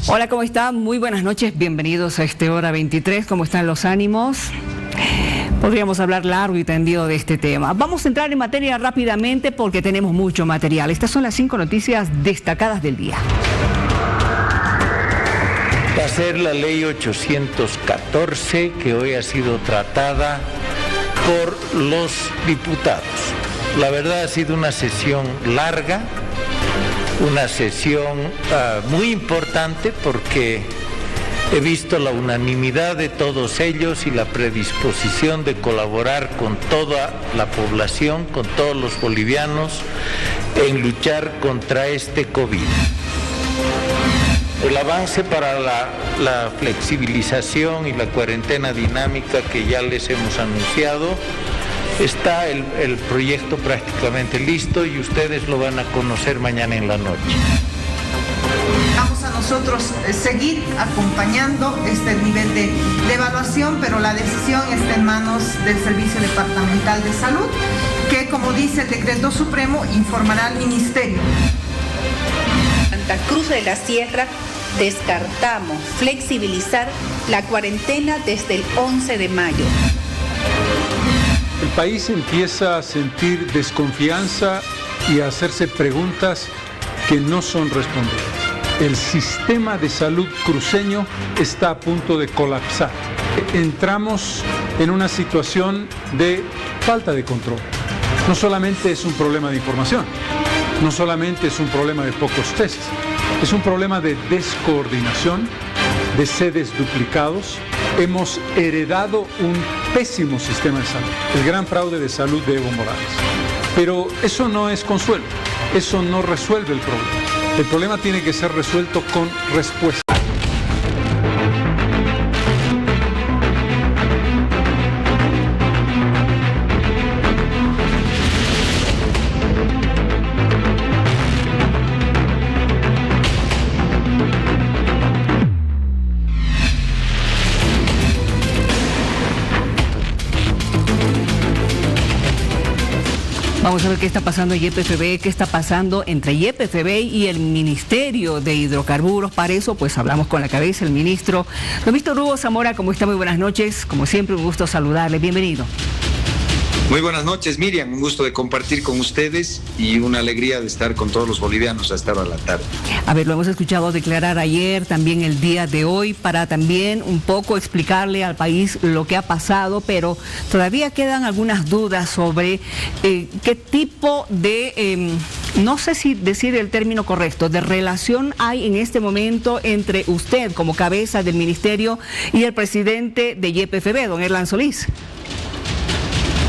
Hola, ¿cómo están? Muy buenas noches, bienvenidos a este Hora 23. ¿Cómo están los ánimos? Podríamos hablar largo y tendido de este tema. Vamos a entrar en materia rápidamente porque tenemos mucho material. Estas son las 5 noticias destacadas del día. Va a ser la ley 814 que hoy ha sido tratada por los diputados. La verdad ha sido una sesión larga, una sesión muy importante porque he visto la unanimidad de todos ellos y la predisposición de colaborar con toda la población, con todos los bolivianos, en luchar contra este COVID. El avance para la flexibilización y la cuarentena dinámica que ya les hemos anunciado, está el proyecto prácticamente listo y ustedes lo van a conocer mañana en la noche. Vamos a nosotros seguir acompañando este nivel de evaluación, pero la decisión está en manos del Servicio Departamental de Salud, que, como dice el Decreto Supremo, informará al Ministerio. Santa Cruz de la Sierra descartamos flexibilizar la cuarentena desde el 11 de mayo. El país empieza a sentir desconfianza y a hacerse preguntas que no son respondidas. El sistema de salud cruceño está a punto de colapsar. Entramos en una situación de falta de control. No solamente es un problema de información, no solamente es un problema de pocos tests, es un problema de descoordinación, de sedes duplicados. Hemos heredado un pésimo sistema de salud, el gran fraude de salud de Evo Morales. Pero eso no es consuelo, eso no resuelve el problema. El problema tiene que ser resuelto con respuesta. Vamos a ver qué está pasando en YPFB, qué está pasando entre YPFB y el Ministerio de Hidrocarburos. Para eso, pues hablamos con la cabeza, el ministro. Don Víctor Hugo Zamora, ¿cómo está? Muy buenas noches. Como siempre, un gusto saludarle. Bienvenido. Muy buenas noches, Miriam. Un gusto de compartir con ustedes y una alegría de estar con todos los bolivianos a esta hora de la tarde. A ver, lo hemos escuchado declarar ayer, también el día de hoy, para también un poco explicarle al país lo que ha pasado, pero todavía quedan algunas dudas sobre qué tipo de, no sé si decir el término correcto, de relación hay en este momento entre usted como cabeza del ministerio y el presidente de YPFB, don Erland Solís.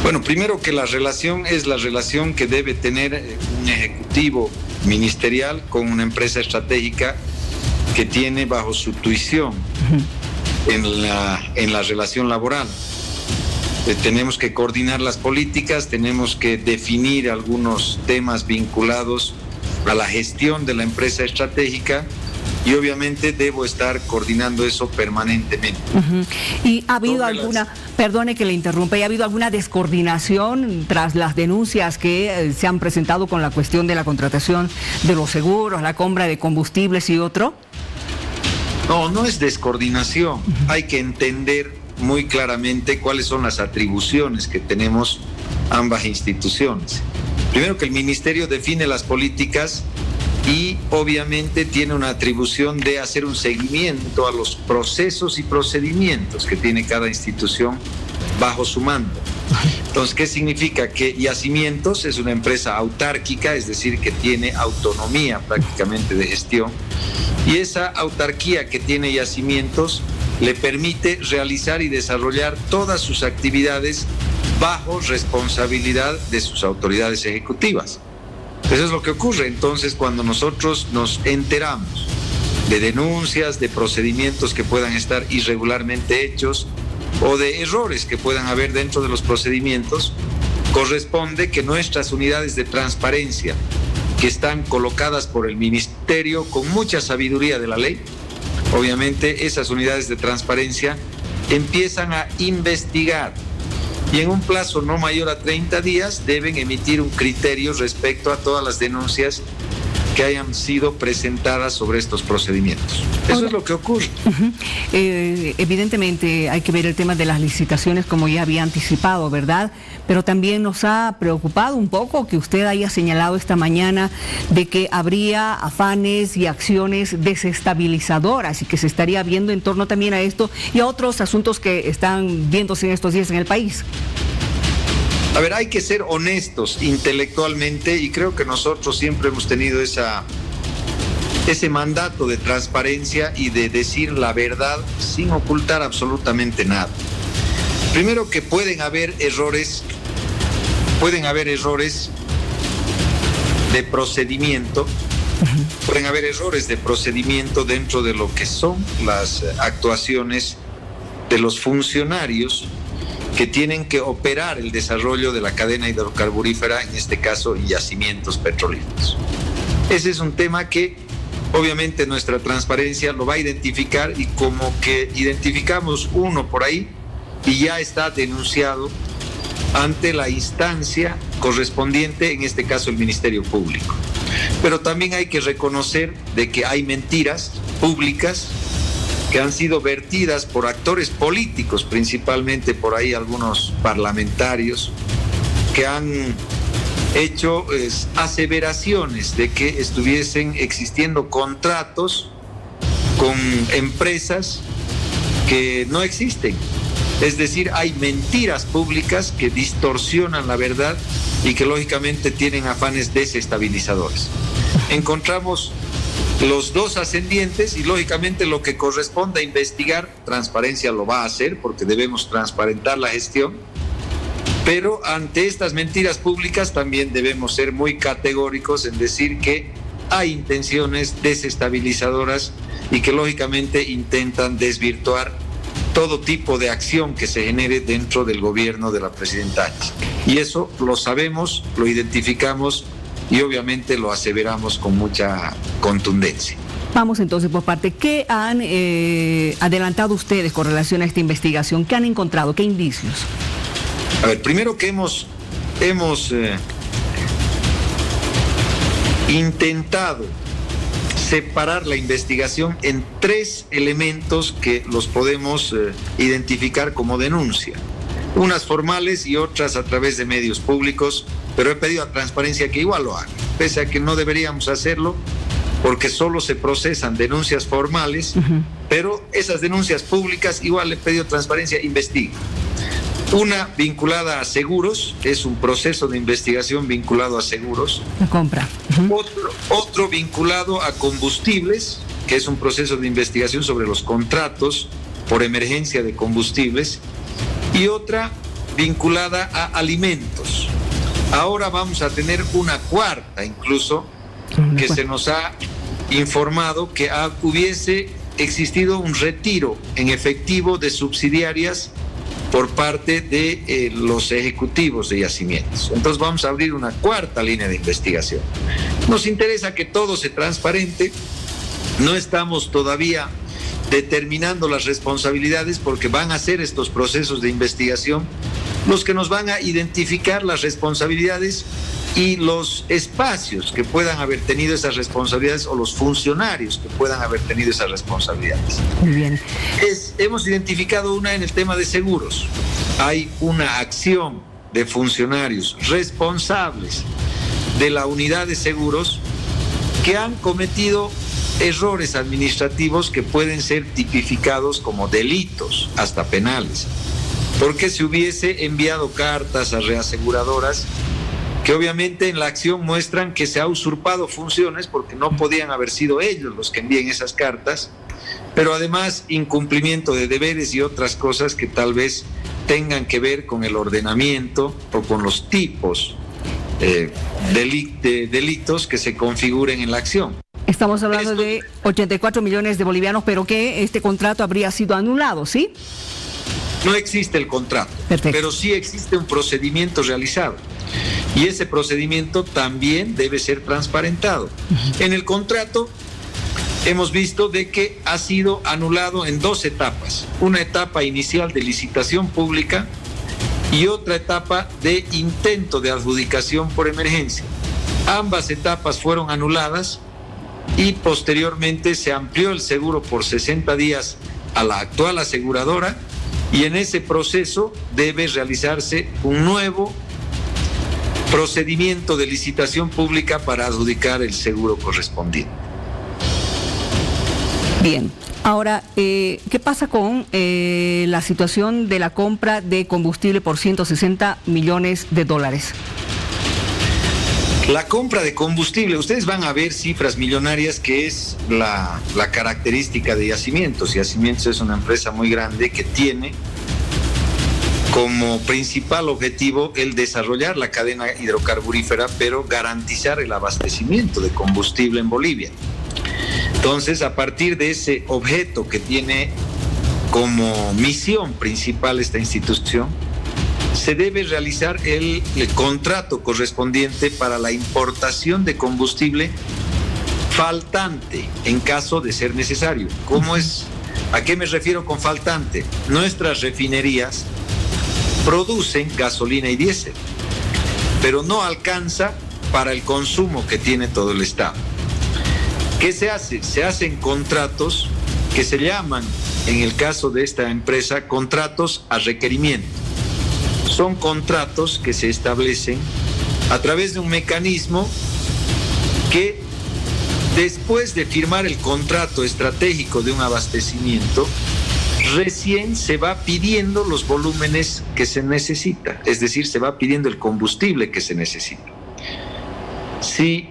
Bueno, primero que la relación es la relación que debe tener un ejecutivo ministerial con una empresa estratégica que tiene bajo su tuición en la relación laboral. Tenemos que coordinar las políticas, tenemos que definir algunos temas vinculados a la gestión de la empresa estratégica y obviamente debo estar coordinando eso permanentemente. ¿Y ha habido alguna, perdone que le interrumpa, ¿y ha habido alguna descoordinación tras las denuncias que se han presentado con la cuestión de la contratación de los seguros, la compra de combustibles y otro? No, no es descoordinación. Hay que entender muy claramente cuáles son las atribuciones que tenemos ambas instituciones. Primero que el ministerio define las políticas y obviamente tiene una atribución de hacer un seguimiento a los procesos y procedimientos que tiene cada institución bajo su mando. Entonces, ¿qué significa? Que Yacimientos es una empresa autárquica, es decir, que tiene autonomía prácticamente de gestión, y esa autarquía que tiene Yacimientos le permite realizar y desarrollar todas sus actividades bajo responsabilidad de sus autoridades ejecutivas. Eso es lo que ocurre. Entonces, cuando nosotros nos enteramos de denuncias, de procedimientos que puedan estar irregularmente hechos o de errores que puedan haber dentro de los procedimientos, corresponde que nuestras unidades de transparencia, que están colocadas por el Ministerio con mucha sabiduría de la ley, obviamente esas unidades de transparencia empiezan a investigar y en un plazo no mayor a 30 días deben emitir un criterio respecto a todas las denuncias que hayan sido presentadas sobre estos procedimientos. Eso es lo que ocurre. Evidentemente hay que ver el tema de las licitaciones, como ya había anticipado, ¿verdad? Pero también nos ha preocupado un poco que usted haya señalado esta mañana de que habría afanes y acciones desestabilizadoras y que se estaría viendo en torno también a esto y a otros asuntos que están viéndose en estos días en el país. A ver, hay que ser honestos intelectualmente y creo que nosotros siempre hemos tenido ese mandato de transparencia y de decir la verdad sin ocultar absolutamente nada. Primero que pueden haber errores de procedimiento, dentro de lo que son las actuaciones de los funcionarios que tienen que operar el desarrollo de la cadena hidrocarburífera, en este caso en yacimientos petrolíferos. Ese es un tema que obviamente nuestra transparencia lo va a identificar y como que identificamos uno por ahí y ya está denunciado ante la instancia correspondiente, en este caso el Ministerio Público. Pero también hay que reconocer de que hay mentiras públicas que han sido vertidas por actores políticos, principalmente por ahí algunos parlamentarios, que han hecho aseveraciones de que estuviesen existiendo contratos con empresas que no existen. Es decir, hay mentiras públicas que distorsionan la verdad y que lógicamente tienen afanes desestabilizadores. Encontramos los dos ascendientes y lógicamente lo que corresponde a investigar, transparencia lo va a hacer porque debemos transparentar la gestión, pero ante estas mentiras públicas también debemos ser muy categóricos en decir que hay intenciones desestabilizadoras y que lógicamente intentan desvirtuar todo tipo de acción que se genere dentro del gobierno de la presidenta Áñez. Y eso lo sabemos, lo identificamos y obviamente lo aseveramos con mucha contundencia. Vamos entonces por parte. ¿Qué han adelantado ustedes con relación a esta investigación? ¿Qué han encontrado? ¿Qué indicios? A ver, primero que hemos intentado separar la investigación en tres elementos que los podemos identificar como denuncia. Unas formales y otras a través de medios públicos, pero he pedido a Transparencia que igual lo haga, pese a que no deberíamos hacerlo, porque solo se procesan denuncias formales, pero esas denuncias públicas igual le he pedido a Transparencia investigue. Una vinculada a seguros, es un proceso de investigación vinculado a seguros. La compra. Otro vinculado a combustibles, que es un proceso de investigación sobre los contratos por emergencia de combustibles. Y otra vinculada a alimentos. Ahora vamos a tener una cuarta incluso, que se nos ha informado que hubiese existido un retiro en efectivo de subsidiarias por parte de los ejecutivos de yacimientos. Entonces vamos a abrir una cuarta línea de investigación. Nos interesa que todo se transparente, no estamos todavía determinando las responsabilidades porque van a ser estos procesos de investigación los que nos van a identificar las responsabilidades y los espacios que puedan haber tenido esas responsabilidades o los funcionarios que puedan haber tenido esas responsabilidades. Muy bien. Hemos identificado una en el tema de seguros. Hay una acción de funcionarios responsables de la unidad de seguros que han cometido errores administrativos que pueden ser tipificados como delitos, hasta penales, porque se hubiese enviado cartas a reaseguradoras que obviamente en la acción muestran que se ha usurpado funciones porque no podían haber sido ellos los que envíen esas cartas, pero además incumplimiento de deberes y otras cosas que tal vez tengan que ver con el ordenamiento o con los tipos de delitos que se configuren en la acción. Estamos hablando de 84 millones de bolivianos, pero que este contrato habría sido anulado, ¿sí? No existe el contrato, pero sí existe un procedimiento realizado. Y ese procedimiento también debe ser transparentado. En el contrato hemos visto de que ha sido anulado en dos etapas. Una etapa inicial de licitación pública y otra etapa de intento de adjudicación por emergencia. Ambas etapas fueron anuladas y posteriormente se amplió el seguro por 60 días a la actual aseguradora, y en ese proceso debe realizarse un nuevo procedimiento de licitación pública para adjudicar el seguro correspondiente. Bien, ahora, ¿qué pasa con la situación de la compra de combustible por $160 millones? La compra de combustible, ustedes van a ver cifras millonarias, que es la característica de Yacimientos. Yacimientos es una empresa muy grande que tiene como principal objetivo el desarrollar la cadena hidrocarburífera, pero garantizar el abastecimiento de combustible en Bolivia. Entonces, a partir de ese objeto que tiene como misión principal esta institución, se debe realizar el contrato correspondiente para la importación de combustible faltante en caso de ser necesario. ¿Cómo es? ¿A qué me refiero con faltante? Nuestras refinerías producen gasolina y diésel, pero no alcanza para el consumo que tiene todo el Estado. ¿Qué se hace? Se hacen contratos que se llaman, en el caso de esta empresa, contratos a requerimiento. Son contratos que se establecen a través de un mecanismo que, después de firmar el contrato estratégico de un abastecimiento, recién se va pidiendo los volúmenes que se necesita, es decir, se va pidiendo el combustible que se necesita. Si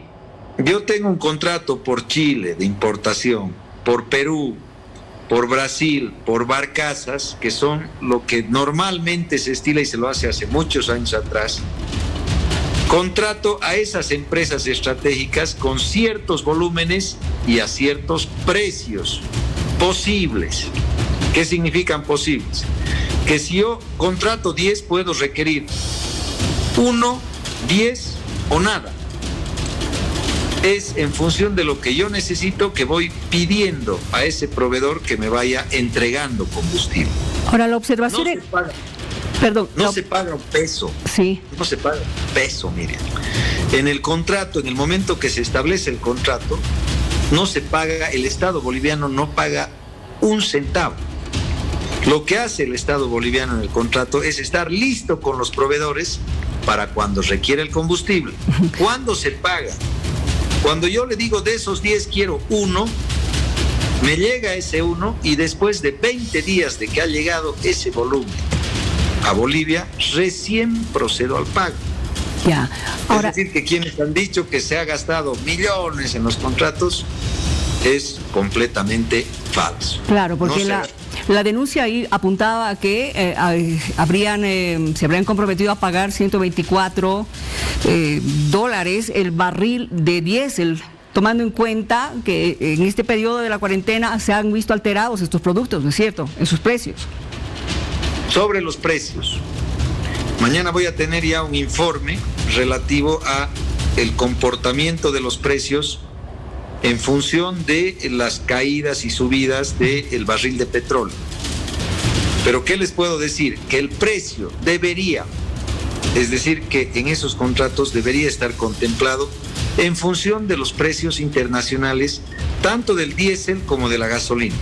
yo tengo un contrato por Chile de importación, por Perú, por Brasil, por barcazas, que son lo que normalmente se estila y se lo hace hace muchos años atrás, contrato a esas empresas estratégicas con ciertos volúmenes y a ciertos precios posibles. ¿Qué significan posibles? Que si yo contrato 10, puedo requerir 1, 10 o nada. Es en función de lo que yo necesito que voy pidiendo a ese proveedor que me vaya entregando combustible. Ahora, la observación... No se paga. Perdón. No se paga un peso. Sí. No se paga un peso, miren. En el contrato, en el momento que se establece el contrato, no se paga, el Estado boliviano no paga un centavo. Lo que hace el Estado boliviano en el contrato es estar listo con los proveedores para cuando requiere el combustible. ¿Cuándo se paga? Cuando yo le digo de esos 10 quiero 1, me llega ese 1 y después de 20 días de que ha llegado ese volumen a Bolivia, recién procedo al pago. Ya. Ahora, es decir, que quienes han dicho que se ha gastado millones en los contratos es completamente falso. Claro, porque no la denuncia ahí apuntaba a que se habrían comprometido a pagar $124 el barril de diésel, tomando en cuenta que en este periodo de la cuarentena se han visto alterados estos productos, ¿no es cierto?, en sus precios. Sobre los precios, mañana voy a tener ya un informe relativo a el comportamiento de los precios en función de las caídas y subidas del barril de petróleo. Pero ¿qué les puedo decir? Que el precio debería, es decir, que en esos contratos debería estar contemplado en función de los precios internacionales, tanto del diésel como de la gasolina,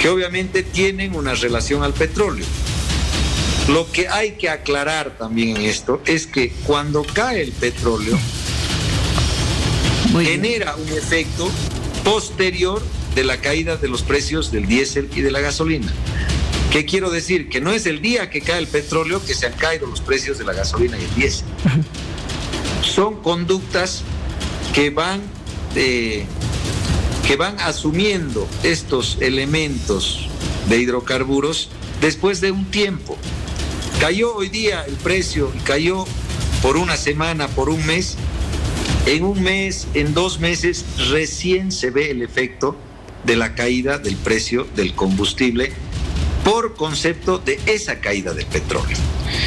que obviamente tienen una relación al petróleo. Lo que hay que aclarar también en esto es que cuando cae el petróleo, genera un efecto posterior de la caída de los precios del diésel y de la gasolina. ¿Qué quiero decir? Que no es el día que cae el petróleo que se han caído los precios de la gasolina y el diésel. Son conductas que van asumiendo estos elementos de hidrocarburos después de un tiempo. Cayó hoy día el precio y cayó por una semana, por un mes. En un mes, en 2 meses, recién se ve el efecto de la caída del precio del combustible por concepto de esa caída del petróleo.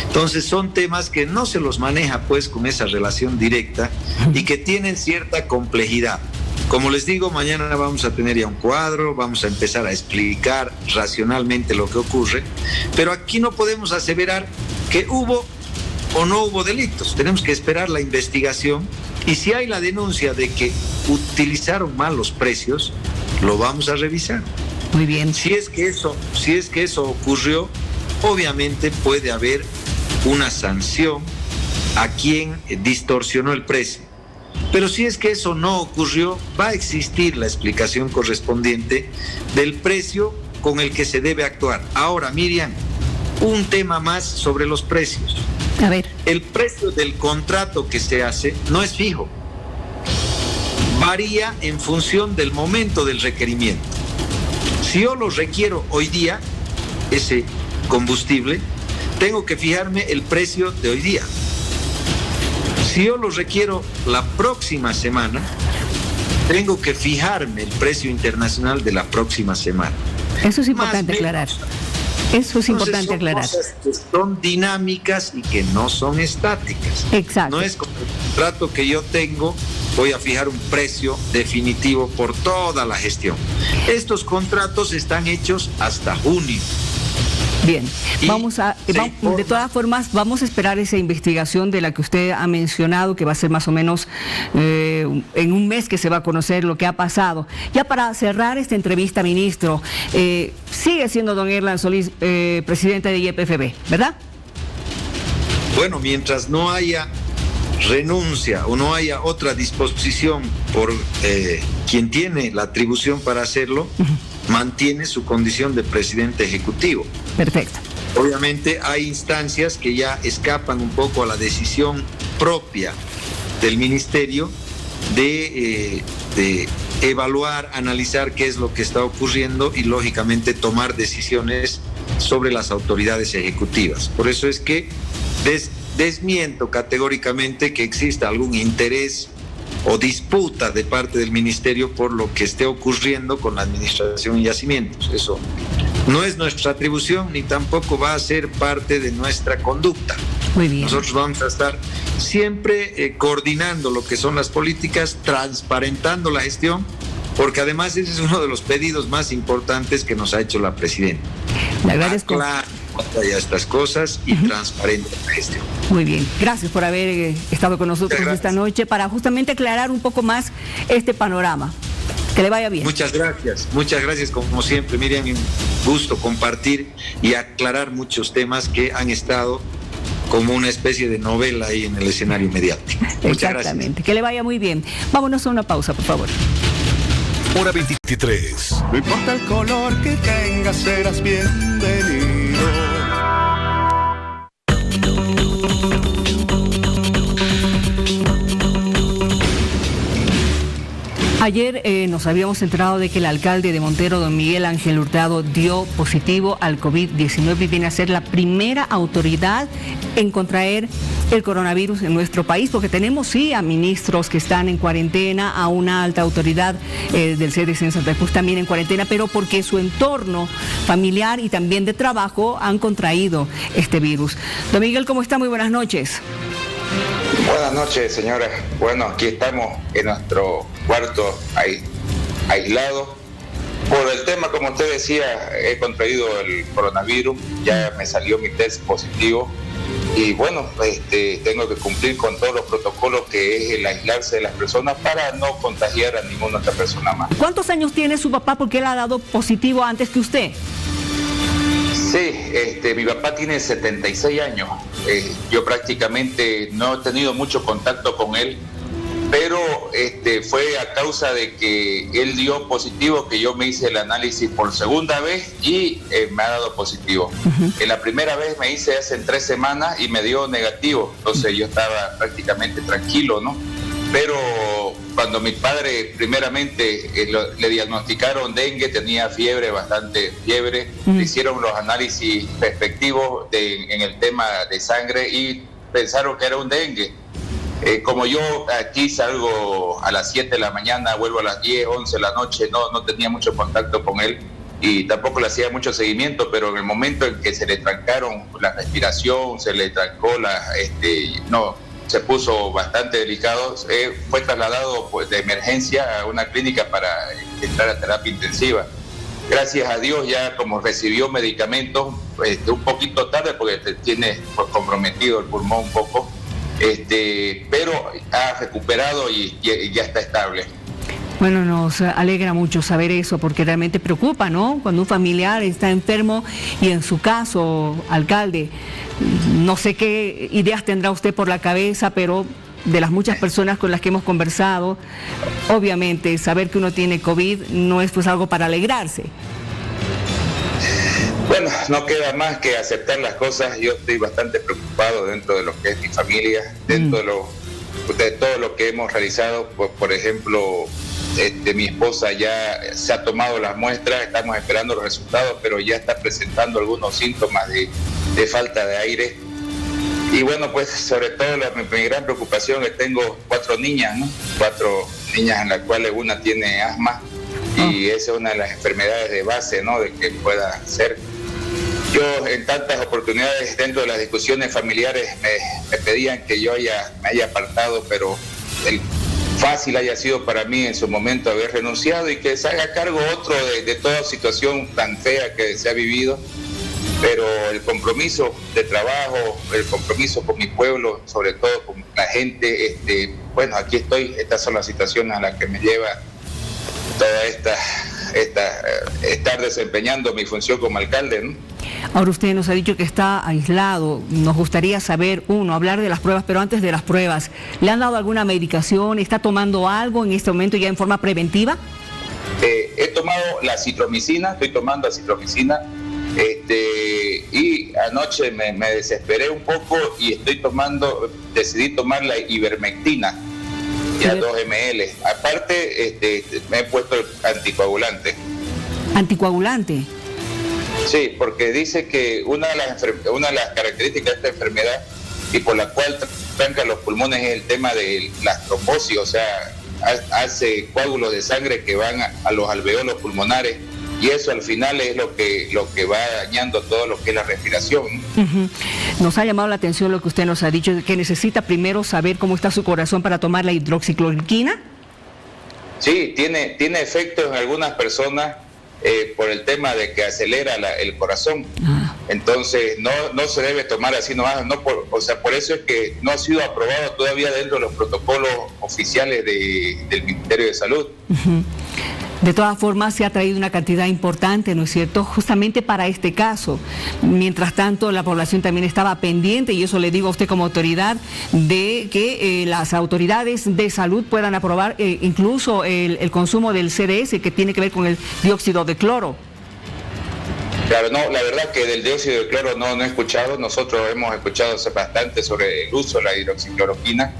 Entonces son temas que no se los maneja pues con esa relación directa y que tienen cierta complejidad. Como les digo, mañana vamos a tener ya un cuadro, vamos a empezar a explicar racionalmente lo que ocurre, pero aquí no podemos aseverar que hubo o no hubo delitos. Tenemos que esperar la investigación y si hay la denuncia de que utilizaron mal los precios, lo vamos a revisar. Muy bien. Si es que eso ocurrió, obviamente puede haber una sanción a quien distorsionó el precio. Pero si es que eso no ocurrió, va a existir la explicación correspondiente del precio con el que se debe actuar. Ahora, Miriam, un tema más sobre los precios. A ver. El precio del contrato que se hace no es fijo. Varía en función del momento del requerimiento. Si yo lo requiero hoy día, ese combustible, tengo que fijarme el precio de hoy día. Si yo lo requiero la próxima semana, tengo que fijarme el precio internacional de la próxima semana. Eso es importante aclarar. Eso es importante aclarar. Cosas que son dinámicas y que no son estáticas. Exacto. No es como el contrato que yo tengo, voy a fijar un precio definitivo por toda la gestión. Estos contratos están hechos hsta junio. Bien, de todas formas, vamos a esperar esa investigación de la que usted ha mencionado, que va a ser más o menos en un mes que se va a conocer lo que ha pasado. Ya para cerrar esta entrevista, ministro, sigue siendo don Erland Solís presidente de YPFB, ¿verdad? Bueno, mientras no haya renuncia o no haya otra disposición por quien tiene la atribución para hacerlo, mantiene su condición de presidente ejecutivo. Perfecto. Obviamente hay instancias que ya escapan un poco a la decisión propia del ministerio de evaluar, analizar qué es lo que está ocurriendo y lógicamente tomar decisiones sobre las autoridades ejecutivas. Por eso es que desmiento categóricamente que exista algún interés o disputa de parte del ministerio por lo que esté ocurriendo con la administración y yacimientos. Eso no es nuestra atribución ni tampoco va a ser parte de nuestra conducta. Muy bien. Nosotros vamos a estar siempre coordinando lo que son las políticas, transparentando la gestión, porque además ese es uno de los pedidos más importantes que nos ha hecho la presidenta. Le agradezco. Ya estas cosas y transparente la gestión. Muy bien, gracias por haber estado con nosotros esta noche para justamente aclarar un poco más este panorama. Que le vaya bien. Muchas gracias como siempre, Miriam, un gusto compartir y aclarar muchos temas que han estado como una especie de novela ahí en el escenario mediático. Muchas Exactamente, gracias. que le vaya muy bien. Vámonos a una pausa, por favor. Hora 23. No importa el color que tengas, serás bienvenido. Ayer nos habíamos enterado de que el alcalde de Montero, don Miguel Ángel Hurtado, dio positivo al COVID-19 y viene a ser la primera autoridad en contraer el coronavirus en nuestro país, porque tenemos sí a ministros que están en cuarentena, a una alta autoridad del CDC en Santa Cruz también en cuarentena, pero porque su entorno familiar y también de trabajo han contraído este virus. Don Miguel, ¿cómo está? Muy buenas noches. Buenas noches, señora. Bueno, aquí estamos en nuestro cuarto aislado. Por el tema, como usted decía, he contraído el coronavirus, ya me salió mi test positivo y bueno, tengo que cumplir con todos los protocolos que es el aislarse de las personas para no contagiar a ninguna otra persona más. ¿Cuántos años tiene su papá? Porque él ha dado positivo antes que usted. Sí, mi papá tiene 76 años. Yo prácticamente no he tenido mucho contacto con él, pero fue a causa de que él dio positivo que yo me hice el análisis por segunda vez y me ha dado positivo. En la primera vez me hice hace 3 semanas y me dio negativo, entonces yo estaba prácticamente tranquilo, ¿no? Pero cuando mi padre primeramente le diagnosticaron dengue, tenía bastante fiebre, le hicieron los análisis respectivos en el tema de sangre y pensaron que era un dengue. Como yo aquí salgo a las 7 de la mañana, vuelvo a las 10, 11 de la noche, no tenía mucho contacto con él y tampoco le hacía mucho seguimiento, pero en el momento en que se le trancaron la respiración, se le trancó se puso bastante delicado, fue trasladado de emergencia a una clínica para entrar a terapia intensiva. gracias a Dios ya como recibió medicamentos un poquito tarde porque tiene pues, comprometido el pulmón un poco, pero ha recuperado y ya está estable. Bueno, nos alegra mucho saber eso porque realmente preocupa, ¿no? Cuando un familiar está enfermo y en su caso, alcalde, no sé qué ideas tendrá usted por la cabeza, pero de las muchas personas con las que hemos conversado, obviamente saber que uno tiene COVID no es pues algo para alegrarse. Bueno, no queda más que aceptar las cosas. Yo estoy bastante preocupado dentro de lo que es mi familia, dentro de todo lo que hemos realizado. Por ejemplo, mi esposa ya se ha tomado las muestras, estamos esperando los resultados, pero ya está presentando algunos síntomas de falta de aire. Y bueno, pues sobre todo mi gran preocupación es que tengo 4 niñas, ¿no? 4 niñas en las cuales una tiene asma y esa es una de las enfermedades de base, ¿no? De que pueda ser. Yo en tantas oportunidades dentro de las discusiones familiares me pedían que yo me haya apartado, pero el fácil haya sido para mí en su momento haber renunciado y que se haga cargo otro de toda situación tan fea que se ha vivido. Pero el compromiso de trabajo, el compromiso con mi pueblo, sobre todo con la gente, bueno, aquí estoy, estas son las situaciones a las que me lleva toda estar desempeñando mi función como alcalde, ¿no? Ahora usted nos ha dicho que está aislado, nos gustaría saber, hablar de las pruebas, pero antes de las pruebas, ¿le han dado alguna medicación? ¿Está tomando algo en este momento ya en forma preventiva? He tomado la acitromicina, estoy tomando acitromicina. Y anoche me desesperé un poco y decidí tomar la ivermectina, ya 2 ml. Aparte, me he puesto el anticoagulante. ¿Anticoagulante? Sí, porque dice que una de las características de esta enfermedad y por la cual tranca los pulmones es el tema de la trombosis, o sea, hace coágulos de sangre que van a los alveolos pulmonares. Y eso al final es lo que va dañando todo lo que es la respiración. Nos ha llamado la atención lo que usted nos ha dicho, que necesita primero saber cómo está su corazón para tomar la hidroxicloroquina. Sí, tiene efectos en algunas personas por el tema de que acelera el corazón. Entonces no se debe tomar así nomás. Por eso es que no ha sido aprobado todavía dentro de los protocolos oficiales del Ministerio de Salud. De todas formas, se ha traído una cantidad importante, ¿no es cierto?, justamente para este caso. Mientras tanto, la población también estaba pendiente, y eso le digo a usted como autoridad, de que las autoridades de salud puedan aprobar incluso el consumo del CDS, que tiene que ver con el dióxido de cloro. Claro, no, la verdad que del dióxido de cloro no he escuchado. Nosotros hemos escuchado bastante sobre el uso de la hidroxicloroquina,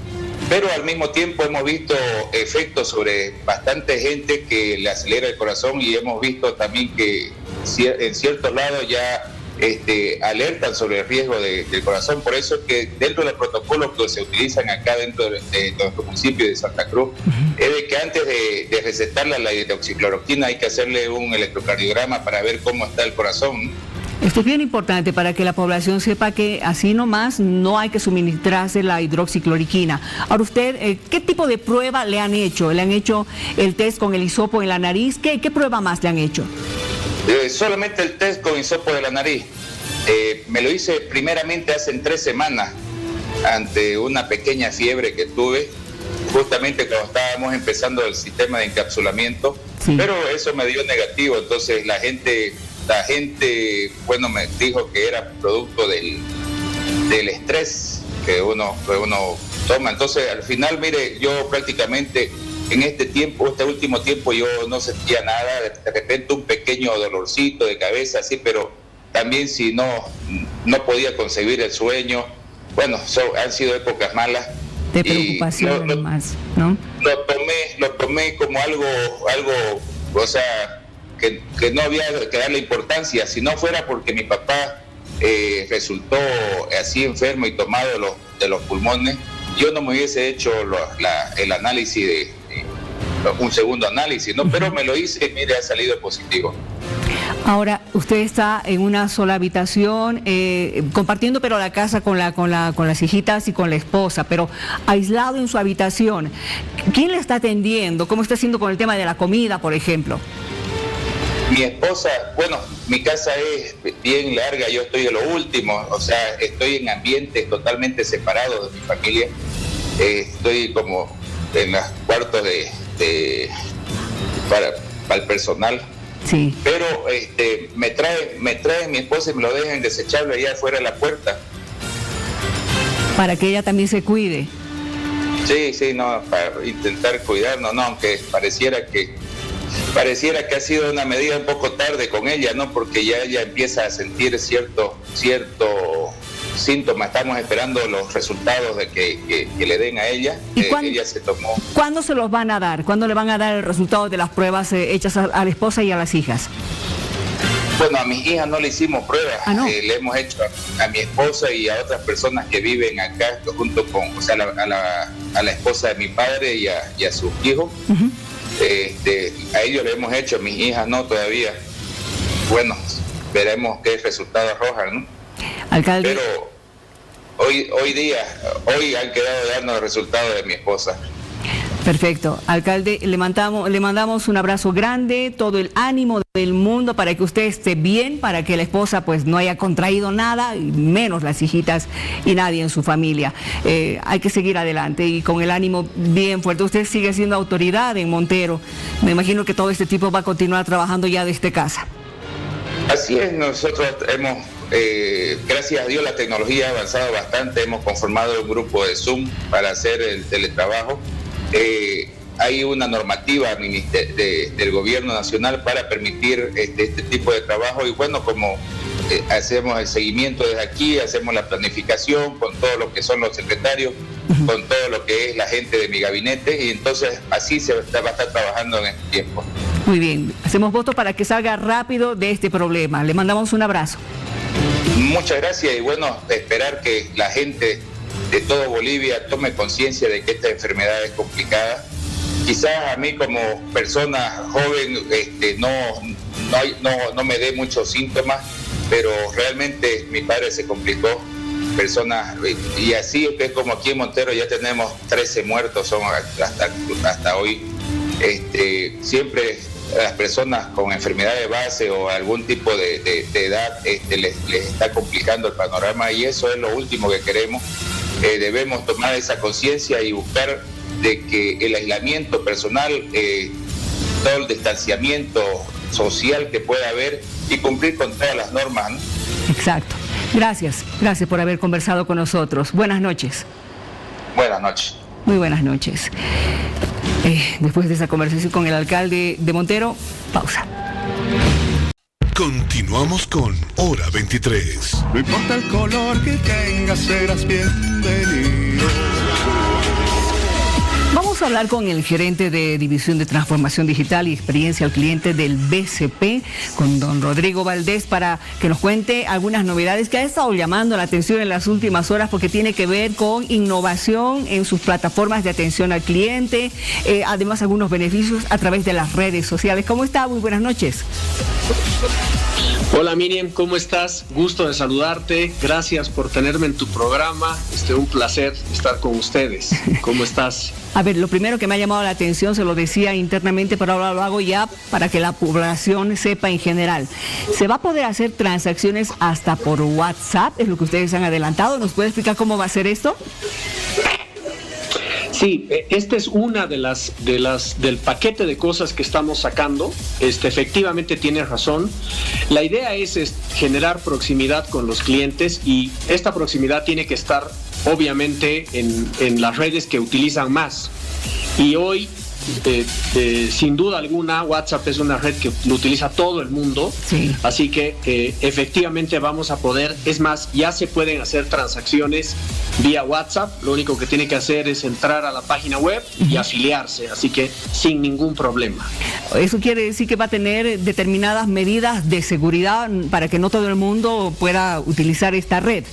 pero al mismo tiempo hemos visto efectos sobre bastante gente que le acelera el corazón y hemos visto también que en ciertos lados ya alertan sobre el riesgo del corazón. Por eso es que dentro de los protocolos que se utilizan acá dentro de nuestro municipio de Santa Cruz, es de que antes de recetarle la hidroxicloroquina hay que hacerle un electrocardiograma para ver cómo está el corazón. Esto es bien importante para que la población sepa que así nomás no hay que suministrarse la hidroxicloroquina. Ahora usted, ¿qué tipo de prueba le han hecho? ¿Le han hecho el test con el hisopo en la nariz? ¿Qué prueba más le han hecho? Solamente el test con hisopo de la nariz. Me lo hice primeramente hace 3 semanas ante una pequeña fiebre que tuve, justamente cuando estábamos empezando el sistema de encapsulamiento, sí. Pero eso me dio negativo, entonces la gente, bueno, me dijo que era producto del estrés que uno toma. Entonces, al final, mire, yo prácticamente en este último tiempo, yo no sentía nada, de repente un pequeño dolorcito de cabeza, así, pero también si no podía concebir el sueño. Bueno, han sido épocas malas. De preocupación además, ¿no? Lo tomé como algo, o sea, que no había que darle importancia. Si no fuera porque mi papá resultó así enfermo y tomado de los pulmones, yo no me hubiese hecho el análisis un segundo análisis, ¿no? Pero me lo hice y mire, ha salido positivo. Ahora, usted está en una sola habitación, compartiendo pero la casa con las hijitas y con la esposa, pero aislado en su habitación. ¿Quién le está atendiendo? ¿Cómo está haciendo con el tema de la comida, por ejemplo? Mi esposa, bueno, mi casa es bien larga, yo estoy de lo último, o sea, estoy en ambientes totalmente separados de mi familia. Estoy como en los cuartos para el personal. Sí. Pero me trae mi esposa y me lo dejan desechable allá afuera de la puerta. Para que ella también se cuide. Sí, no, para intentar cuidarnos, no, aunque pareciera que ha sido una medida un poco tarde con ella, ¿no? Porque ya ella empieza a sentir cierto síntoma. Estamos esperando los resultados de que le den a ella. Ella se tomó. ¿Cuándo se los van a dar? ¿Cuándo le van a dar el resultado de las pruebas hechas a la esposa y a las hijas? Bueno, a mis hijas no le hicimos pruebas. ¿No? Le hemos hecho a mi esposa y a otras personas que viven acá junto con, o sea, a la esposa de mi padre y a sus hijos. Uh-huh. A ellos le hemos hecho, a mis hijas no todavía. Bueno, veremos qué resultados arrojan, ¿no? Alcalde. Pero hoy han quedado dando el resultado de mi esposa. Perfecto. Alcalde, le mandamos un abrazo grande, todo el ánimo del mundo para que usted esté bien, para que la esposa pues no haya contraído nada, y menos las hijitas y nadie en su familia. Hay que seguir adelante y con el ánimo bien fuerte. Usted sigue siendo autoridad en Montero. Me imagino que todo este tipo va a continuar trabajando ya desde casa. Así es, nosotros hemos, gracias a Dios la tecnología ha avanzado bastante, hemos conformado un grupo de Zoom para hacer el teletrabajo. Hay una normativa del gobierno nacional para permitir este tipo de trabajo y bueno, como hacemos el seguimiento desde aquí, hacemos la planificación con todo lo que son los secretarios, con todo lo que es la gente de mi gabinete y entonces así va a estar trabajando en este tiempo. Muy bien, hacemos votos para que salga rápido de este problema. Le mandamos un abrazo. Muchas gracias y bueno, esperar que la gente de todo Bolivia tome conciencia de que esta enfermedad es complicada. Quizás a mí como persona joven no me dé muchos síntomas, pero realmente mi padre se complicó. Personas, y así es como aquí en Montero ya tenemos 13 muertos son hasta hoy. Siempre las personas con enfermedad de base o algún tipo de edad les está complicando el panorama y eso es lo último que queremos. Debemos tomar esa conciencia y buscar de que el aislamiento personal, todo el distanciamiento social que pueda haber y cumplir con todas las normas, ¿no? Exacto. Gracias por haber conversado con nosotros. Buenas noches. Buenas noches. Muy buenas noches. Después de esa conversación con el alcalde de Montero, pausa. Continuamos con Hora 23. No importa el color que tengas, serás bienvenido. Vamos a hablar con el gerente de División de Transformación Digital y Experiencia al Cliente del BCP, con don Rodrigo Valdés, para que nos cuente algunas novedades que ha estado llamando la atención en las últimas horas porque tiene que ver con innovación en sus plataformas de atención al cliente, además algunos beneficios a través de las redes sociales. ¿Cómo está? Muy buenas noches. Hola Miriam, ¿cómo estás? Gusto de saludarte, gracias por tenerme en tu programa, un placer estar con ustedes. ¿Cómo estás? A ver, lo primero que me ha llamado la atención, se lo decía internamente, pero ahora lo hago ya para que la población sepa en general. ¿Se va a poder hacer transacciones hasta por WhatsApp? Es lo que ustedes han adelantado. ¿Nos puede explicar cómo va a ser esto? Sí, esta es una del paquete de cosas que estamos sacando. Efectivamente tienes razón. La idea es generar proximidad con los clientes y esta proximidad tiene que estar obviamente en las redes que utilizan más. Y hoy, sin duda alguna, WhatsApp es una red que lo utiliza todo el mundo. Sí. Así que efectivamente vamos a poder, es más, ya se pueden hacer transacciones vía WhatsApp. Lo único que tiene que hacer es entrar a la página web y afiliarse, así que sin ningún problema. Eso quiere decir que va a tener determinadas medidas de seguridad para que no todo el mundo pueda utilizar esta red.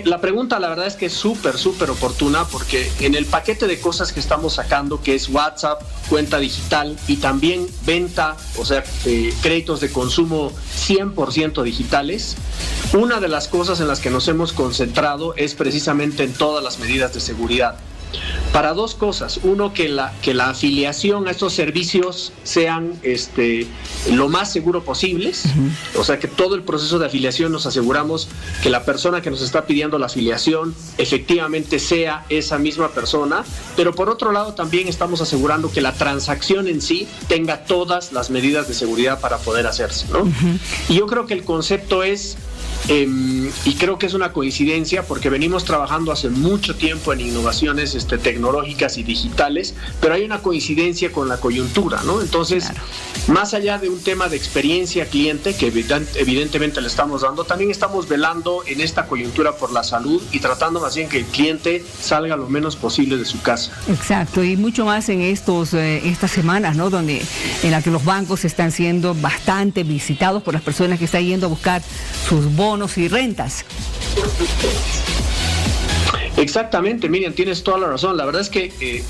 La pregunta la verdad es que es súper oportuna porque en el paquete de cosas que estamos sacando, que es WhatsApp, cuenta digital y también venta, o sea, créditos de consumo 100% digitales, una de las cosas en las que nos hemos concentrado es precisamente en todas las medidas de seguridad. para dos cosas. Uno, que la afiliación a estos servicios sean lo más seguro posibles. O sea, que todo el proceso de afiliación nos aseguramos que la persona que nos está pidiendo la afiliación efectivamente sea esa misma persona. Pero por otro lado también estamos asegurando que la transacción en sí tenga todas las medidas de seguridad para poder hacerse, ¿no? Y yo creo que el concepto es... y creo que es una coincidencia porque venimos trabajando hace mucho tiempo en innovaciones tecnológicas y digitales, pero hay una coincidencia con la coyuntura, ¿no? Entonces, más allá de un tema de experiencia cliente que evidentemente le estamos dando, también estamos velando en esta coyuntura por la salud y tratando más bien que el cliente salga lo menos posible de su casa. Exacto, y mucho más en estas semanas, ¿no? En la que los bancos están siendo bastante visitados por las personas que están yendo a buscar sus bonos y rentas. Exactamente, Miriam, tienes toda la razón. La verdad es que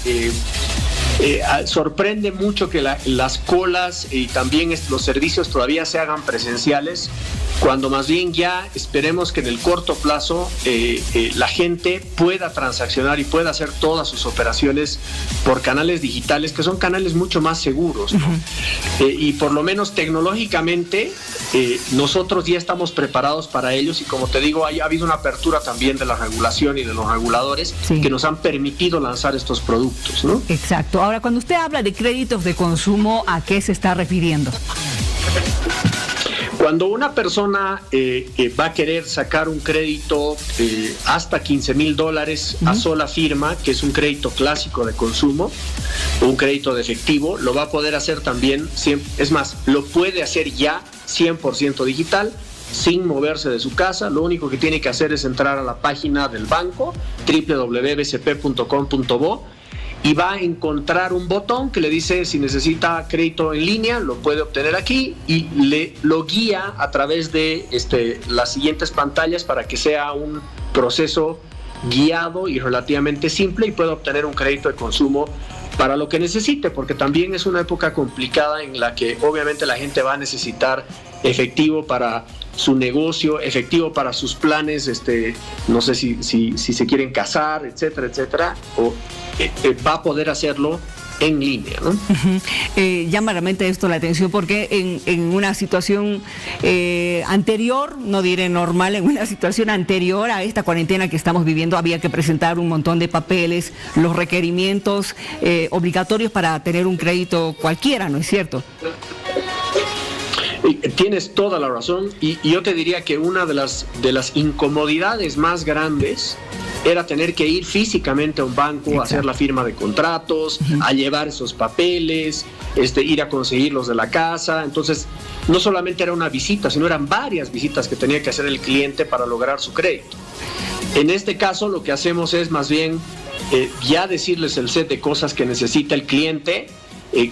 sorprende mucho que las colas y también los servicios todavía se hagan presenciales, cuando más bien ya esperemos que en el corto plazo la gente pueda transaccionar y pueda hacer todas sus operaciones por canales digitales, que son canales mucho más seguros, ¿no? Y por lo menos tecnológicamente nosotros ya estamos preparados para ellos, y como te digo, ha habido una apertura también de la regulación y de los reguladores que nos han permitido lanzar estos productos, ¿no? Exacto. Ahora, cuando usted habla de créditos de consumo, ¿a qué se está refiriendo? Cuando una persona va a querer sacar un crédito hasta $15,000 a sola firma, que es un crédito clásico de consumo, o un crédito de efectivo, lo va a poder hacer también, es más, lo puede hacer ya 100% digital, sin moverse de su casa. Lo único que tiene que hacer es entrar a la página del banco, www.bcp.com.bo, y va a encontrar un botón que le dice si necesita crédito en línea, lo puede obtener aquí, y lo guía a través de las siguientes pantallas para que sea un proceso guiado y relativamente simple, y pueda obtener un crédito de consumo para lo que necesite, porque también es una época complicada en la que obviamente la gente va a necesitar efectivo para su negocio, efectivo para sus planes, no sé si se quieren casar, etcétera, etcétera, o va a poder hacerlo en línea, ¿no? Llama realmente esto la atención porque en una situación anterior, no diré normal, en una situación anterior a esta cuarentena que estamos viviendo, había que presentar un montón de papeles, los requerimientos obligatorios para tener un crédito cualquiera, ¿no es cierto? Tienes toda la razón, y yo te diría que una de las incomodidades más grandes era tener que ir físicamente a un banco, a hacer la firma de contratos, a llevar esos papeles, ir a conseguirlos de la casa. Entonces, no solamente era una visita, sino eran varias visitas que tenía que hacer el cliente para lograr su crédito. En este caso, lo que hacemos es más bien ya decirles el set de cosas que necesita el cliente,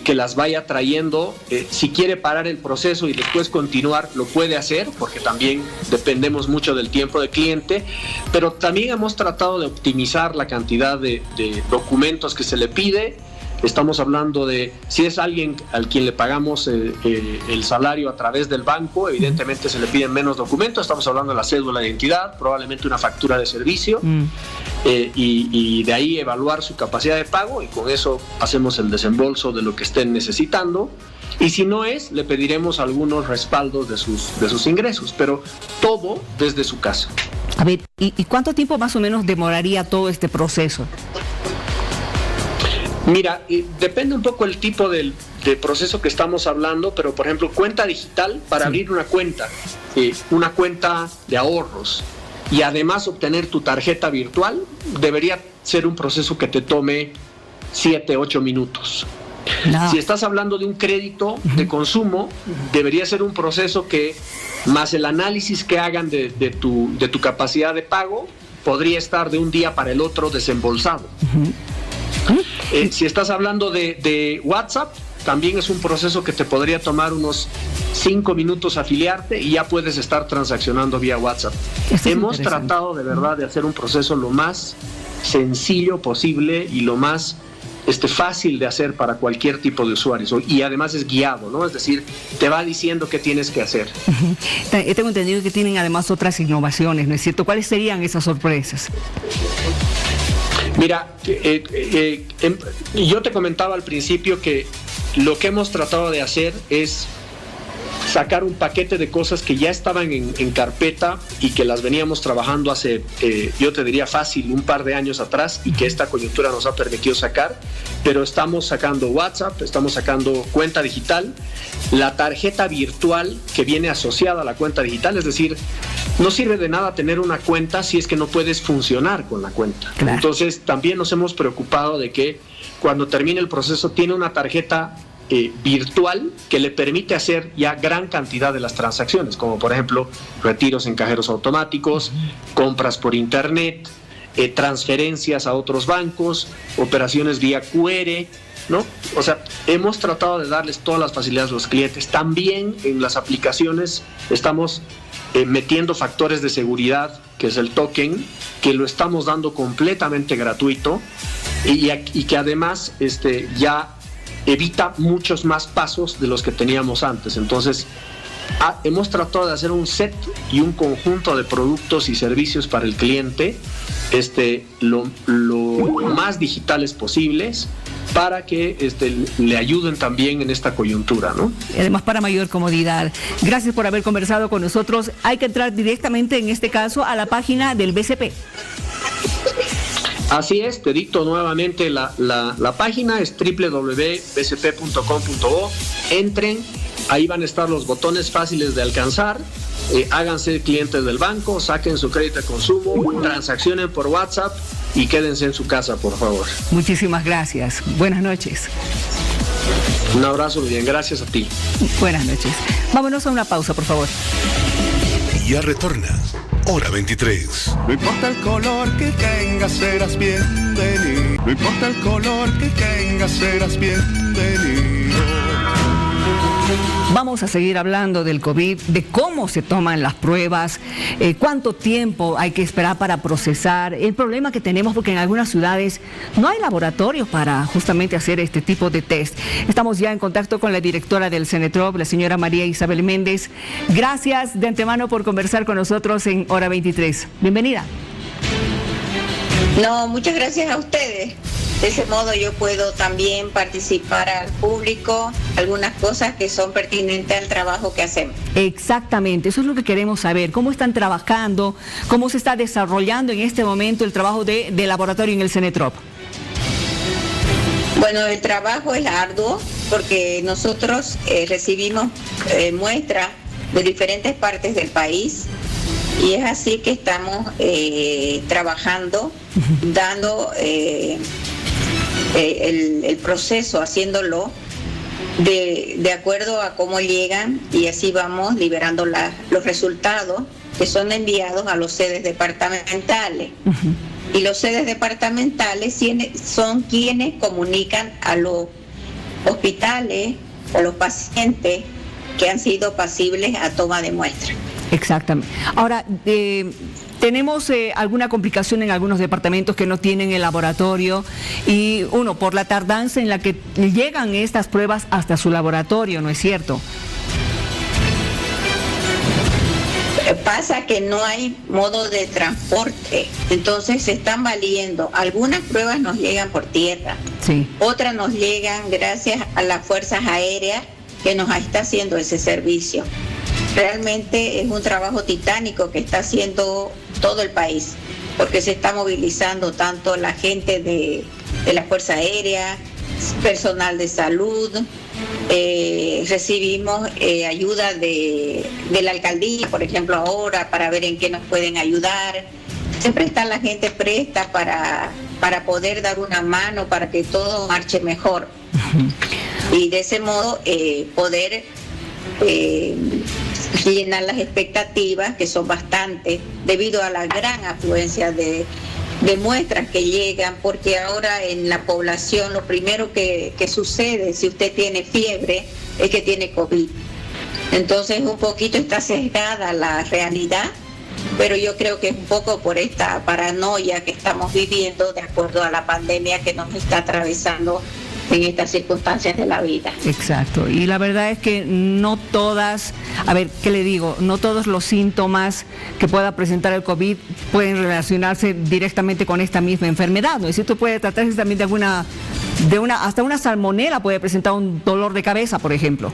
que las vaya trayendo. Si quiere parar el proceso y después continuar, lo puede hacer, porque también dependemos mucho del tiempo del cliente, pero también hemos tratado de optimizar la cantidad de documentos que se le pide. Estamos hablando de, si es alguien al quien le pagamos el salario a través del banco, evidentemente se le piden menos documentos. Estamos hablando de la cédula de identidad, probablemente una factura de servicio, y de ahí evaluar su capacidad de pago, y con eso hacemos el desembolso de lo que estén necesitando. Y si no es, le pediremos algunos respaldos de sus ingresos, pero todo desde su casa. A ver, ¿y cuánto tiempo más o menos demoraría todo este proceso? Mira, depende un poco el tipo de proceso que estamos hablando, pero por ejemplo, cuenta digital, para abrir una cuenta de ahorros y además obtener tu tarjeta virtual, debería ser un proceso que te tome 7-8 minutos. No. Si estás hablando de un crédito de consumo, debería ser un proceso que, más el análisis que hagan de tu capacidad de pago, podría estar de un día para el otro desembolsado. Si estás hablando de WhatsApp, también es un proceso que te podría tomar unos 5 minutos afiliarte y ya puedes estar transaccionando vía WhatsApp. Hemos tratado de verdad de hacer un proceso lo más sencillo posible y lo más fácil de hacer para cualquier tipo de usuarios, y además es guiado, ¿no? Es decir, te va diciendo qué tienes que hacer. Tengo entendido que tienen además otras innovaciones, ¿no es cierto? ¿Cuáles serían esas sorpresas? Mira, yo te comentaba al principio que lo que hemos tratado de hacer es sacar un paquete de cosas que ya estaban en carpeta y que las veníamos trabajando hace, yo te diría fácil, un par de años atrás, y que esta coyuntura nos ha permitido sacar, pero estamos sacando WhatsApp, estamos sacando cuenta digital, la tarjeta virtual que viene asociada a la cuenta digital, es decir, no sirve de nada tener una cuenta si es que no puedes funcionar con la cuenta. Claro. Entonces también nos hemos preocupado de que cuando termine el proceso tiene una tarjeta virtual que le permite hacer ya gran cantidad de las transacciones, como por ejemplo retiros en cajeros automáticos, compras por internet, transferencias a otros bancos, operaciones vía QR, ¿no? O sea, hemos tratado de darles todas las facilidades a los clientes. También en las aplicaciones estamos metiendo factores de seguridad, que es el token, que lo estamos dando completamente gratuito y que además ya evita muchos más pasos de los que teníamos antes. Entonces, hemos tratado de hacer un set y un conjunto de productos y servicios para el cliente, lo más digitales posibles, para que le ayuden también en esta coyuntura, ¿no? Y además para mayor comodidad. Gracias por haber conversado con nosotros. Hay que entrar directamente, en este caso, a la página del BCP. Así es, te dicto nuevamente la página, es www.bcp.com.bo. Entren, ahí van a estar los botones fáciles de alcanzar, háganse clientes del banco, saquen su crédito de consumo, transaccionen por WhatsApp y quédense en su casa, por favor. Muchísimas gracias. Buenas noches. Un abrazo, bien, gracias a ti. Buenas noches. Vámonos a una pausa, por favor. Ya retorna. Hora 23. No importa el color que tengas, serás bienvenido. No importa el color que tengas, serás bienvenido. Vamos a seguir hablando del COVID, de cómo se toman las pruebas, cuánto tiempo hay que esperar para procesar, el problema que tenemos porque en algunas ciudades no hay laboratorios para justamente hacer este tipo de test. Estamos ya en contacto con la directora del Cenetrop, la señora María Isabel Méndez. Gracias de antemano por conversar con nosotros en Hora 23. Bienvenida. No, muchas gracias a ustedes. De ese modo yo puedo también participar al público, algunas cosas que son pertinentes al trabajo que hacemos. Exactamente, eso es lo que queremos saber, cómo están trabajando, cómo se está desarrollando en este momento el trabajo de laboratorio en el Cenetrop. Bueno, el trabajo es arduo porque nosotros recibimos muestras de diferentes partes del país. Y es así que estamos trabajando, dando el proceso, haciéndolo de acuerdo a cómo llegan, y así vamos liberando los resultados que son enviados a los sedes departamentales. Y los sedes departamentales son quienes comunican a los hospitales, a los pacientes que han sido pasibles a toma de muestras. Exactamente. Ahora, tenemos alguna complicación en algunos departamentos que no tienen el laboratorio y por la tardanza en la que llegan estas pruebas hasta su laboratorio, ¿no es cierto? Pasa que no hay modo de transporte, entonces se están valiendo. Algunas pruebas nos llegan por tierra, sí. Otras nos llegan gracias a las fuerzas aéreas que nos está haciendo ese servicio. Realmente es un trabajo titánico que está haciendo todo el país, porque se está movilizando tanto la gente de la Fuerza Aérea, personal de salud, recibimos ayuda de la alcaldía, por ejemplo, ahora, para ver en qué nos pueden ayudar. Siempre está la gente presta para poder dar una mano para que todo marche mejor. Y de ese modo poder llenar las expectativas, que son bastantes, debido a la gran afluencia de muestras que llegan, porque ahora en la población lo primero que sucede si usted tiene fiebre es que tiene COVID. Entonces un poquito está sesgada la realidad, pero yo creo que es un poco por esta paranoia que estamos viviendo de acuerdo a la pandemia que nos está atravesando en estas circunstancias de la vida. Exacto, y la verdad es que no todas, a ver, ¿qué le digo? No todos los síntomas que pueda presentar el COVID pueden relacionarse directamente con esta misma enfermedad, ¿no? Es decir, tú puedes tratarse también hasta una salmonela puede presentar un dolor de cabeza, por ejemplo.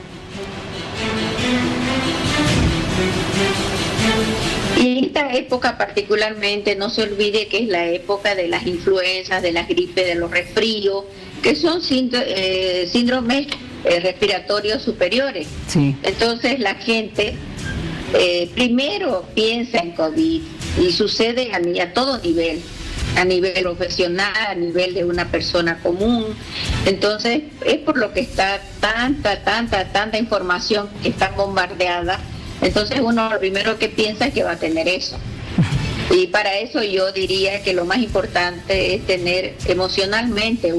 Y en esta época particularmente, no se olvide que es la época de las influencias, de las gripes, de los resfríos, que son síndromes respiratorios superiores. Sí. Entonces la gente primero piensa en COVID y sucede a todo nivel, a nivel profesional, a nivel de una persona común. Entonces es por lo que está tanta información que está bombardeada. Entonces uno lo primero que piensa es que va a tener eso. Y para eso yo diría que lo más importante es tener emocionalmente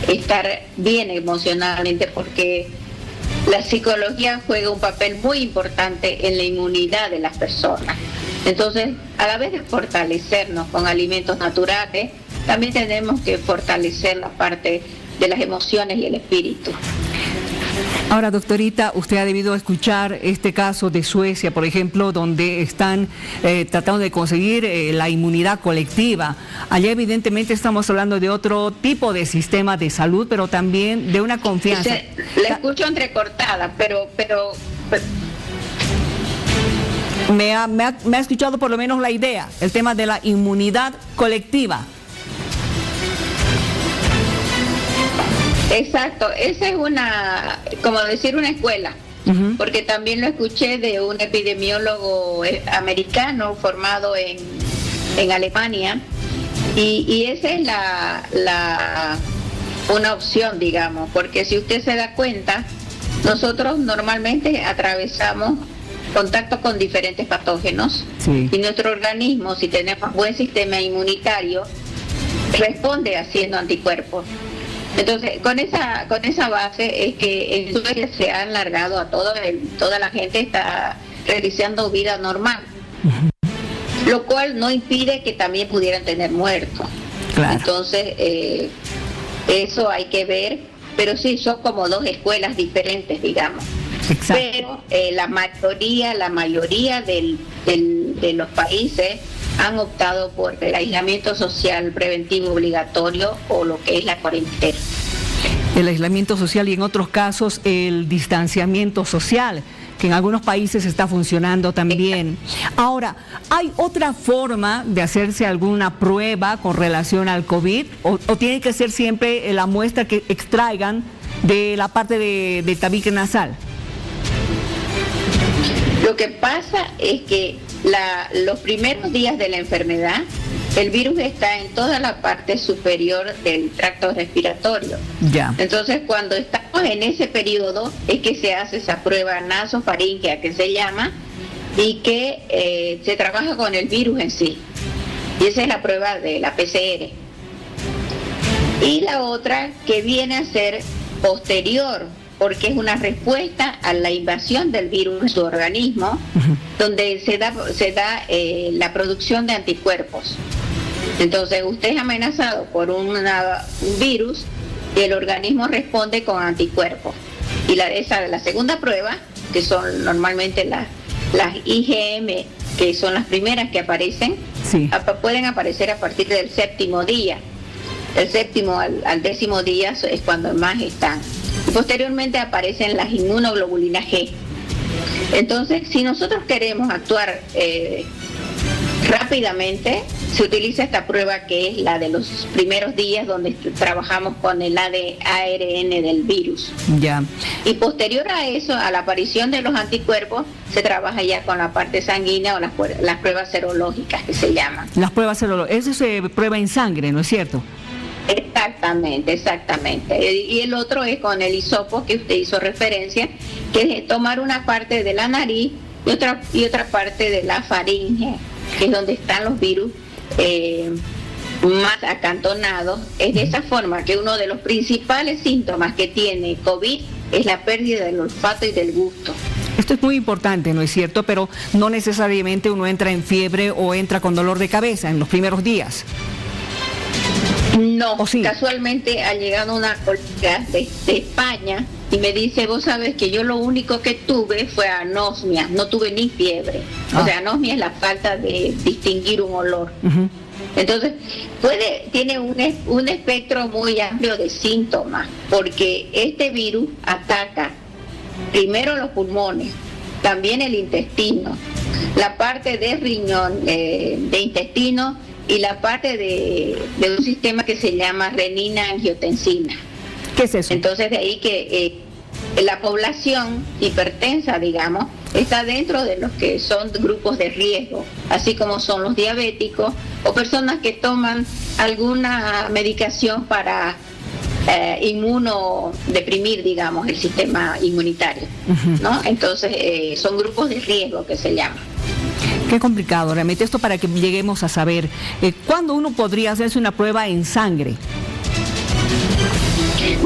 estar bien emocionalmente, porque la psicología juega un papel muy importante en la inmunidad de las personas. Entonces, a la vez de fortalecernos con alimentos naturales, también tenemos que fortalecer la parte de las emociones y el espíritu. Ahora, doctorita, usted ha debido escuchar este caso de Suecia, por ejemplo, donde están tratando de conseguir la inmunidad colectiva. Allá evidentemente estamos hablando de otro tipo de sistema de salud, pero también de una confianza. La escucho entrecortada, pero me ha escuchado por lo menos la idea, el tema de la inmunidad colectiva. Exacto, esa es una escuela, porque también lo escuché de un epidemiólogo americano formado en Alemania, y esa es una opción, digamos, porque si usted se da cuenta, nosotros normalmente atravesamos contacto con diferentes patógenos, sí, y nuestro organismo, si tenemos buen sistema inmunitario, responde haciendo anticuerpos. Entonces, con esa base es que en Suecia se ha alargado a toda la gente está realizando vida normal, lo cual no impide que también pudieran tener muertos. Claro. Entonces, eso hay que ver, pero sí, son como dos escuelas diferentes, digamos. Exacto. Pero la mayoría de los países han optado por el aislamiento social preventivo obligatorio, o lo que es la cuarentena. El aislamiento social, y en otros casos el distanciamiento social, que en algunos países está funcionando también. Ahora, ¿hay otra forma de hacerse alguna prueba con relación al COVID? ¿O tiene que ser siempre la muestra que extraigan de la parte de tabique nasal? Lo que pasa es que los primeros días de la enfermedad, el virus está en toda la parte superior del tracto respiratorio. Ya. Entonces, cuando estamos en ese periodo, es que se hace esa prueba nasofaríngea que se llama, y que se trabaja con el virus en sí. Y esa es la prueba de la PCR. Y la otra que viene a ser posterior, porque es una respuesta a la invasión del virus en su organismo, donde se da la producción de anticuerpos. Entonces usted es amenazado por un virus y el organismo responde con anticuerpos. Y la segunda prueba, que son normalmente las IgM, que son las primeras que aparecen, sí, pueden aparecer a partir del séptimo día. El séptimo al 10º día es cuando más están. Y posteriormente aparecen las inmunoglobulinas G. Entonces, si nosotros queremos actuar rápidamente, se utiliza esta prueba, que es la de los primeros días, donde trabajamos con el ARN del virus. Ya. Y posterior a eso, a la aparición de los anticuerpos, se trabaja ya con la parte sanguínea, o las pruebas serológicas, que se llaman. Las pruebas serológicas, eso se prueba en sangre, ¿no es cierto? Exactamente. Y el otro es con el hisopo, que usted hizo referencia, que es tomar una parte de la nariz y otra parte de la faringe, que es donde están los virus más acantonados. Es de esa forma que uno de los principales síntomas que tiene COVID es la pérdida del olfato y del gusto. Esto es muy importante, ¿no es cierto? Pero no necesariamente uno entra en fiebre o entra con dolor de cabeza en los primeros días. No, sí. Casualmente ha llegado una colega de España y me dice, vos sabes que yo lo único que tuve fue anosmia, no tuve ni fiebre. O sea, anosmia es la falta de distinguir un olor. Entonces, tiene un espectro muy amplio de síntomas, porque este virus ataca primero los pulmones, también el intestino, la parte de riñón, de intestino, y la parte de un sistema que se llama renina-angiotensina. ¿Qué es eso? Entonces de ahí que la población hipertensa, digamos, está dentro de los que son grupos de riesgo, así como son los diabéticos o personas que toman alguna medicación para inmunodeprimir, digamos, el sistema inmunitario, ¿no? Entonces son grupos de riesgo que se llaman. Qué complicado, realmente, esto para que lleguemos a saber cuándo uno podría hacerse una prueba en sangre.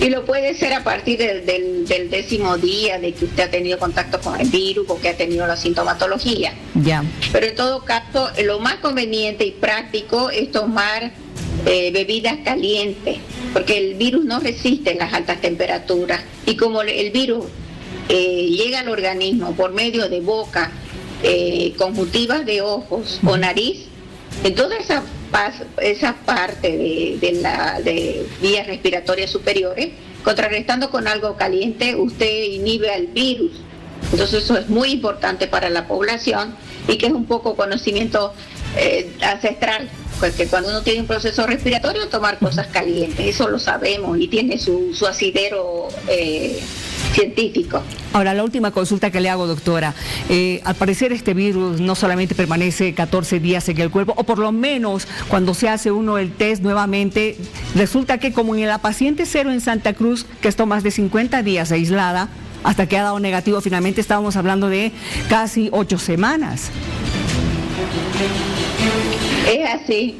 Y lo puede ser a partir del 10º día de que usted ha tenido contacto con el virus o que ha tenido la sintomatología. Ya. Pero en todo caso, lo más conveniente y práctico es tomar bebidas calientes, porque el virus no resiste las altas temperaturas. Y como el virus llega al organismo por medio de boca, conjuntivas de ojos o nariz, en toda esa parte de vías respiratorias superiores, contrarrestando con algo caliente, usted inhibe al virus. Entonces eso es muy importante para la población y que es un poco conocimiento ancestral, porque cuando uno tiene un proceso respiratorio, tomar cosas calientes, eso lo sabemos y tiene su asidero científico. Ahora, la última consulta que le hago, doctora. Al parecer este virus no solamente permanece 14 días en el cuerpo, o por lo menos cuando se hace uno el test nuevamente, resulta que como en la paciente 0 en Santa Cruz, que estuvo más de 50 días aislada, hasta que ha dado negativo, finalmente estábamos hablando de casi 8 semanas.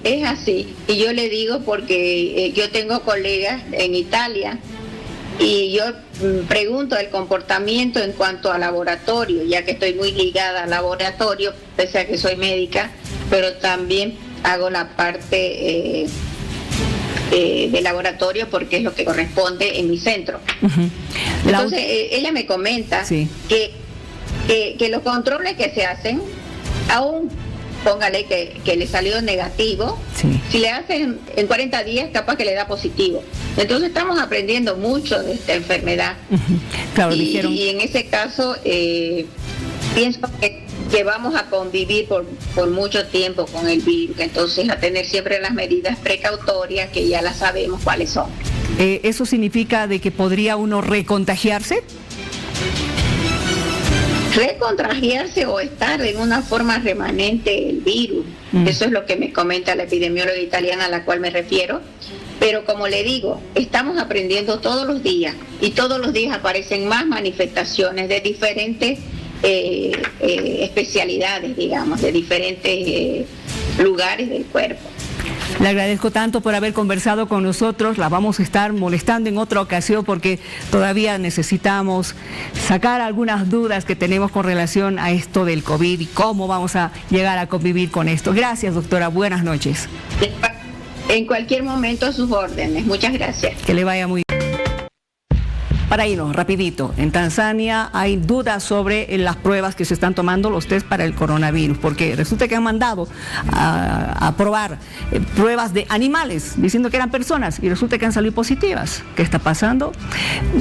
Es así. Y yo le digo porque yo tengo colegas en Italia y yo pregunto el comportamiento en cuanto a laboratorio, ya que estoy muy ligada al laboratorio, pese a que soy médica, pero también hago la parte de laboratorio porque es lo que corresponde en mi centro. Entonces ella me comenta que los controles que se hacen, aún póngale que le salió negativo, si le hacen en 40 días capaz que le da positivo. Entonces estamos aprendiendo mucho de esta enfermedad. Claro, y en ese caso pienso que vamos a convivir por mucho tiempo con el virus, entonces a tener siempre las medidas precautorias que ya las sabemos cuáles son. ¿Eso significa de que podría uno recontagiarse? Recontagiarse o estar en una forma remanente del virus. Eso es lo que me comenta la epidemióloga italiana a la cual me refiero. Pero como le digo, estamos aprendiendo todos los días y todos los días aparecen más manifestaciones de diferentes especialidades, digamos, de diferentes lugares del cuerpo. Le agradezco tanto por haber conversado con nosotros. La vamos a estar molestando en otra ocasión porque todavía necesitamos sacar algunas dudas que tenemos con relación a esto del COVID y cómo vamos a llegar a convivir con esto. Gracias, doctora. Buenas noches. En cualquier momento a sus órdenes. Muchas gracias. Que le vaya muy bien. Para irnos, rapidito, en Tanzania hay dudas sobre las pruebas que se están tomando, los test para el coronavirus, porque resulta que han mandado a probar pruebas de animales, diciendo que eran personas, y resulta que han salido positivas. ¿Qué está pasando?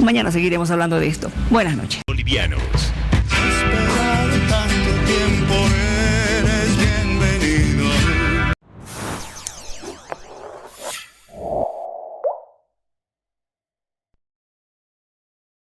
Mañana seguiremos hablando de esto. Buenas noches. Bolivianos. Esperar tanto tiempo.